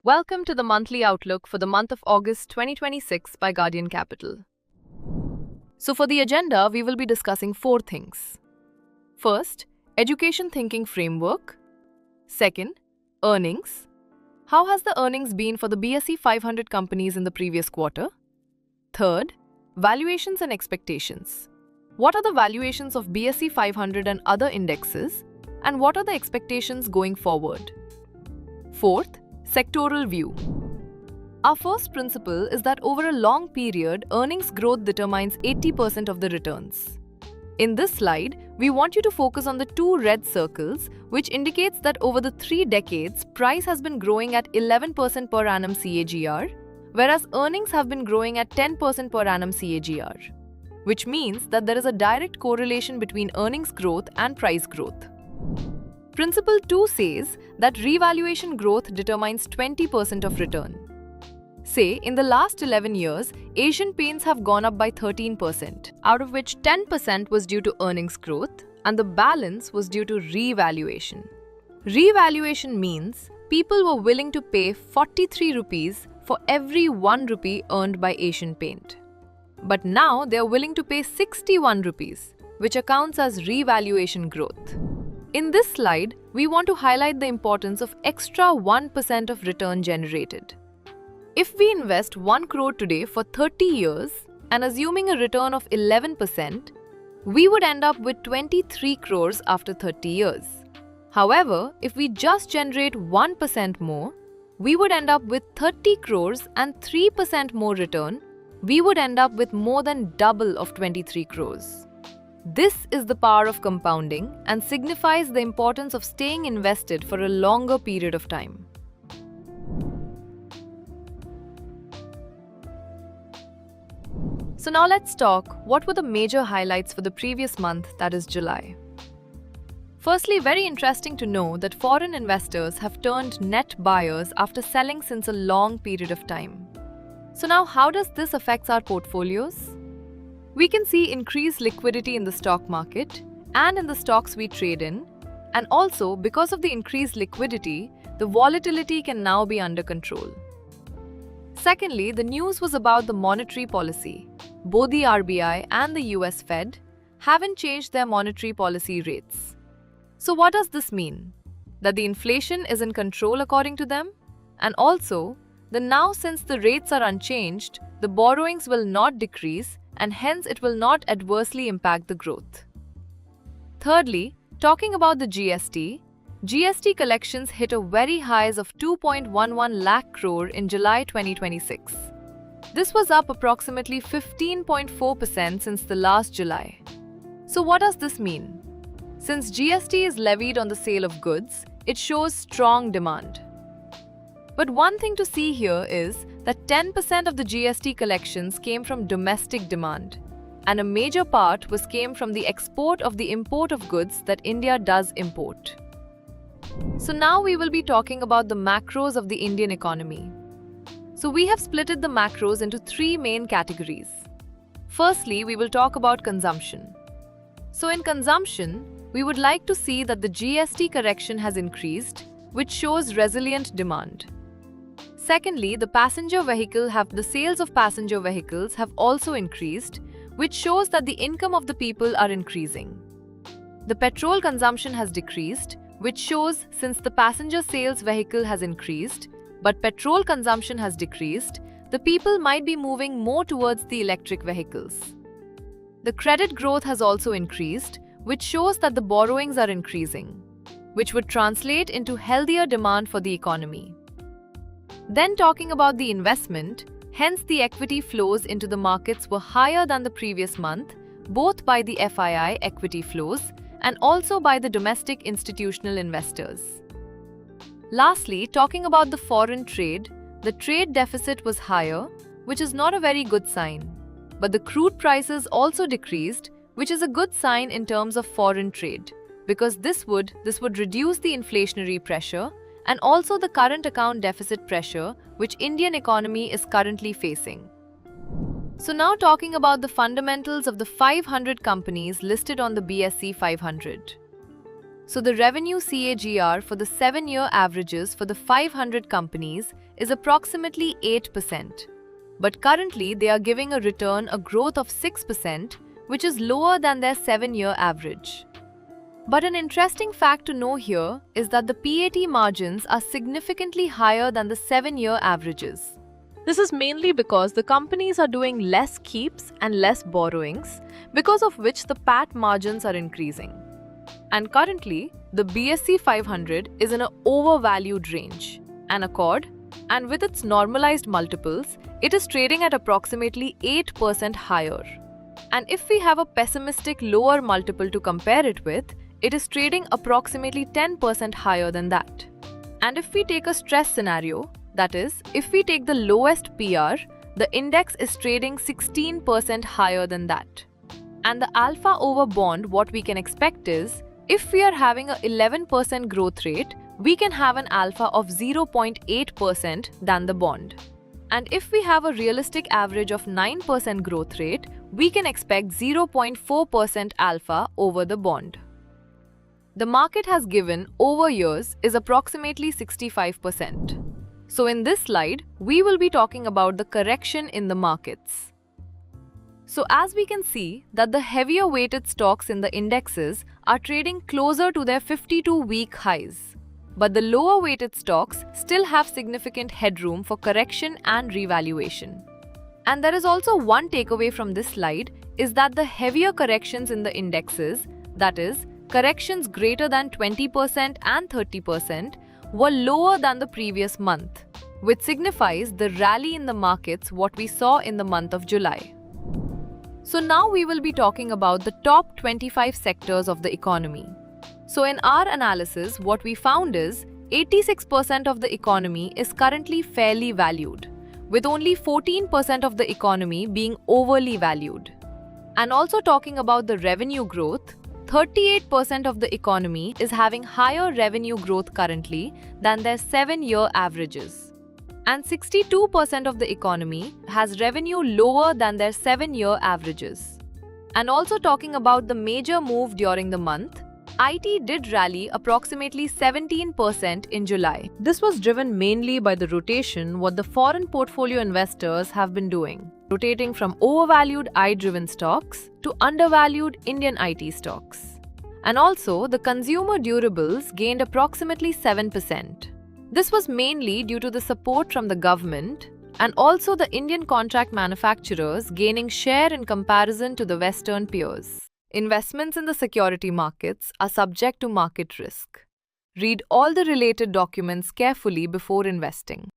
Welcome to the monthly outlook for the month of August 2026 by Guardian Capital. So, for the agenda, we will be discussing four things. First, education thinking framework. Second, earnings. How has the earnings been for the BSE 500 companies in the previous quarter? Third, valuations and expectations. What are the valuations of BSE 500 and other indexes, and what are the expectations going forward? Fourth, sectoral view. Our first principle is that over a long period, earnings growth determines 80% of the returns. In this slide, we want you to focus on the two red circles, which indicates that over the 3 decades, price has been growing at 11% per annum CAGR, whereas earnings have been growing at 10% per annum CAGR, which means that there is a direct correlation between earnings growth and price growth. Principle 2 says that revaluation growth determines 20% of return. Say, in the last 11 years, Asian Paints have gone up by 13%, out of which 10% was due to earnings growth and the balance was due to revaluation. Revaluation means people were willing to pay 43 rupees for every 1 rupee earned by Asian Paint. But now they are willing to pay 61 rupees, which accounts as revaluation growth. In this slide, we want to highlight the importance of extra 1% of return generated. If we invest 1 crore today for 30 years and assuming a return of 11%, we would end up with 23 crores after 30 years. However, if we just generate 1% more, we would end up with 30 crores and 3% more return. We would end up with more than double of 23 crores. This is the power of compounding and signifies the importance of staying invested for a longer period of time. So now let's talk what were the major highlights for the previous month, that is July. Firstly, very interesting to know that foreign investors have turned net buyers after selling since a long period of time. So now how does this affect our portfolios? We can see increased liquidity in the stock market and in the stocks we trade in, and also because of the increased liquidity, the volatility can now be under control. Secondly, the news was about the monetary policy. Both the RBI and the US Fed haven't changed their monetary policy rates. So what does this mean? That the inflation is in control according to them? And also, that now since the rates are unchanged, the borrowings will not decrease and hence it will not adversely impact the growth. Thirdly, talking about the GST collections hit a very highs of 2.11 lakh crore in July 2026. This was up approximately 15.4% since the last July. So what does this mean? Since GST is levied on the sale of goods, it shows strong demand. But one thing to see here is that 10% of the GST collections came from domestic demand, and a major part came from the export of the import of goods that India does import. So now we will be talking about the macros of the Indian economy. So we have splitted the macros into 3 main categories. Firstly, we will talk about consumption. So in consumption, we would like to see that the GST correction has increased, which shows resilient demand. Secondly, the sales of passenger vehicles have also increased, which shows that the income of the people are increasing. The petrol consumption has decreased, which shows since the passenger sales vehicle has increased, but petrol consumption has decreased, the people might be moving more towards the electric vehicles. The credit growth has also increased, which shows that the borrowings are increasing, which would translate into healthier demand for the economy. Then talking about the investment, hence the equity flows into the markets were higher than the previous month, both by the FII equity flows and also by the domestic institutional investors. Lastly, talking about the foreign trade, the trade deficit was higher, which is not a very good sign. But the crude prices also decreased, which is a good sign in terms of foreign trade, because this would reduce the inflationary pressure and also the current account deficit pressure which Indian economy is currently facing. So now talking about the fundamentals of the 500 companies listed on the BSE 500. So the revenue CAGR for the 7-year averages for the 500 companies is approximately 8%. But currently, they are giving a growth of 6%, which is lower than their 7-year average. But an interesting fact to know here is that the PAT margins are significantly higher than the 7-year averages. This is mainly because the companies are doing less keeps and less borrowings, because of which the PAT margins are increasing. And currently, the BSE 500 is in an overvalued range, and with its normalized multiples, it is trading at approximately 8% higher. And if we have a pessimistic lower multiple to compare it with, it is trading approximately 10% higher than that. And if we take a stress scenario, that is, if we take the lowest PR, the index is trading 16% higher than that. And the alpha over bond, what we can expect is, if we are having an 11% growth rate, we can have an alpha of 0.8% than the bond. And if we have a realistic average of 9% growth rate, we can expect 0.4% alpha over the bond. The market has given over years is approximately 65%. So in this slide, we will be talking about the correction in the markets. So as we can see that the heavier weighted stocks in the indexes are trading closer to their 52-week highs. But the lower weighted stocks still have significant headroom for correction and revaluation. And there is also one takeaway from this slide is that the heavier corrections in the indexes, that is, corrections greater than 20% and 30%, were lower than the previous month, which signifies the rally in the markets what we saw in the month of July. So now we will be talking about the top 25 sectors of the economy. So in our analysis, what we found is 86% of the economy is currently fairly valued, with only 14% of the economy being overly valued. And also talking about the revenue growth, 38% of the economy is having higher revenue growth currently than their 7-year averages. And 62% of the economy has revenue lower than their 7-year averages. And also talking about the major move during the month, IT did rally approximately 17% in July. This was driven mainly by the rotation what the foreign portfolio investors have been doing, rotating from overvalued I-driven stocks to undervalued Indian IT stocks. And also, the consumer durables gained approximately 7%. This was mainly due to the support from the government and also the Indian contract manufacturers gaining share in comparison to the Western peers. Investments in the security markets are subject to market risk. Read all the related documents carefully before investing.